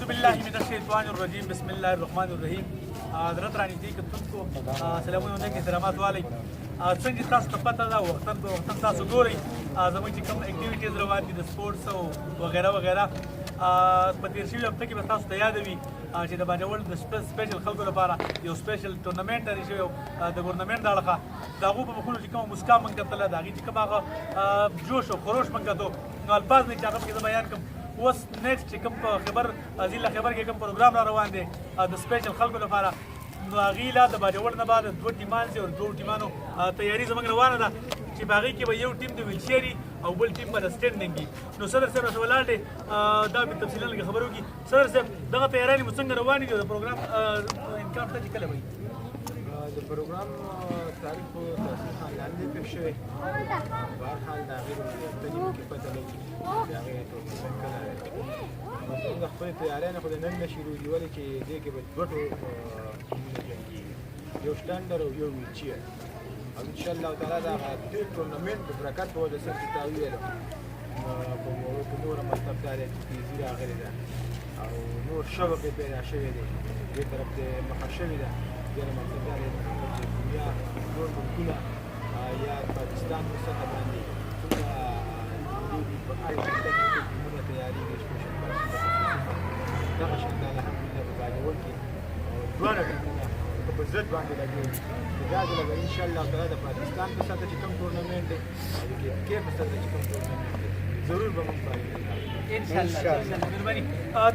اعوذ بالله من الشیطان الرجیم بسم الله الرحمن الرحیم. حضرت رانږدې کتونکو سلامونه علیکم احترامات والی. څنګه تاسو ته پته ده وختاً تاسو ګورئ زموږ چې کوم اکټیویټیز روان دي د سپورټس او وغیره وغیره. په تېر شوي هفته کې به تاسو ته یاد وي چې د باجوړ د سپیشل خلکو لپاره یو سپیشل ټورنمنټ لري شوی د ګورنمنټ د اړخه د هغو په مخونو چې کومه موسکا موږ کتله د هغې چې کوم هغه جوش او خروش موږ کتو نو الفاظ نه چې هغه پکې زه بیان کړم. اوس نیکسټ چې کوم په خبر ضلع خبر کې کوم پروګرام را روان دی د سپیشل خلکو لپاره نو هغې لا د باجوړ نه بعد دوه ټیمان دي او دوه ټیمانو تیاري زموږ روانه ده چې په هغې کې به یو ټیم د ویلچیري او بل ټیم به د سټینډینګ وي. نو صدر صاحب راته ولاړ دی دا به تفصیلا لږ خبرې وکړي. صدر صاحب دغه تیارانې مو څنګه روانې دي د پروګرام امکان شته چې کله وي د پروګرام تاریخ په تاسیس لاندې پېښ شوی بهرحال د هغې د نیمو کې پته لګي د هغې پروګرام کله موږ د خپلې تیاریانې خو د نن نه شروع دي ولې چې دې کې به دوه ټیمونه جنګېږي یو سټنډر او یو ویلچیر او انشاءالله تعالی د هغه دې ټورنمنټ په برکت به وجه سره چې تا وویله په نوره مطلب دا دی چې تیزي راغلې ده او نور شوق یې پیدا شوی دی دې طرف ته مخه شوې ده ډېره مطلب دا دی چې دنیا نور ملکونه یا پاکستان په سطحه باندې څومره دي په هر حالت کې ټیمونه تیارېږي سپیشل دغه شان د الحمدلله په باجوړ کې دواړه ټیمونه په ضد باندې لګېږي دا ځله به انشاءالله تعالی د پاکستان په سطحه چې کوم ټورنمنټ دی او د KFK په سطحه چې کوم ټورنمنټ دی ضرور به موږ فعالیت کوو انشاءالله. مهرباني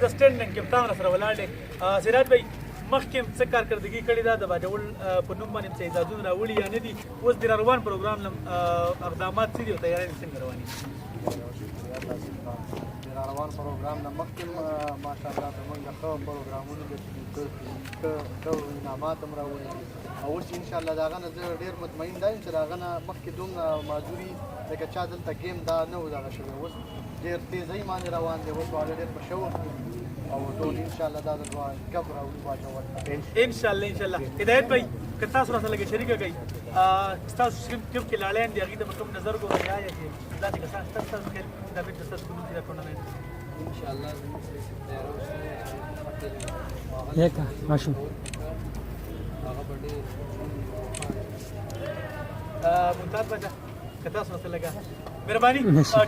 د سټینډینګ کپتان را سره ولاړ دی سراج بھائی مخکې څه کارکردګي کړې ده د باجوړ په نوم باندې څه اعزازونه راوړي یا نه دي اوس د روان پروګرام اقدامات څه دي او تیاري څنګه روانې دي؟ د روان پروګرام نه مخکې ماشاءالله زموږ ښه پروګرامونه دي ښه انعامات هم راوړي او اوس انشاءالله د هغه نه زه ډېر مطمئن دا یم چې د هغه نه مخکې دومره معذوري لکه چا دلته ګیم دا نه و دغه شوی اوس ډېر تیزۍ باندې روان دی اوس واړه ډېر په شوق او ټول انشاءالله دا د دعا کب راوړي باجوړ انشاءالله هدایت بھائی که تاسو را سره لږ شریکه کوئ ستاسو ټیم کې لاړیان دي هغې ته به کوم نظر ګورئ یا چې داسې کسان شته ستاسو خیال دا بېرته ستاسو په نوم کې دا ټورنمنټ انشاءالله زموږ لیکه ماشوم هغه به ډېر ممتاز بچه که تاسو را سره لږه مهرباني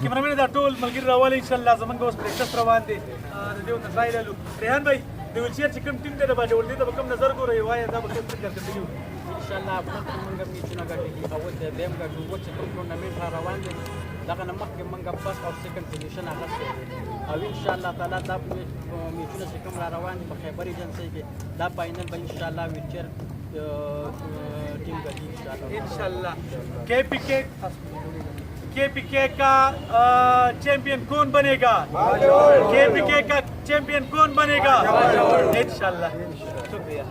کیمرامین دا ټول ملګري راولئ انشاءالله زموږ اوس پریکټس روان دی د دې ورته ټرای لرو. ریحان بھائی د ویلچیر چې کوم ټیم دی د باجوړ دی ته به کوم نظر ګورئ وایه دا به څه کارکردګي وکړي؟ انشاءالله موږ میچونه ګټلي او اوس د دویم ګټو اوس چې کوم ټورنمنټ را روان دی دغه نه مخکې موږ فرست او سیکنډ پوزیشن اخیستی دی او انشاءالله تعالی دا میچونه چې کوم را روان دي په خیبر ایجنسۍ کې دا فاینل به انشاءالله ویلچیر टीम का इंशाल्लाह. KPK का चैंपियन कौन बनेगा? KPK का चैंपियन कौन बनेगा? इंशाल्लाह. शुक्रिया.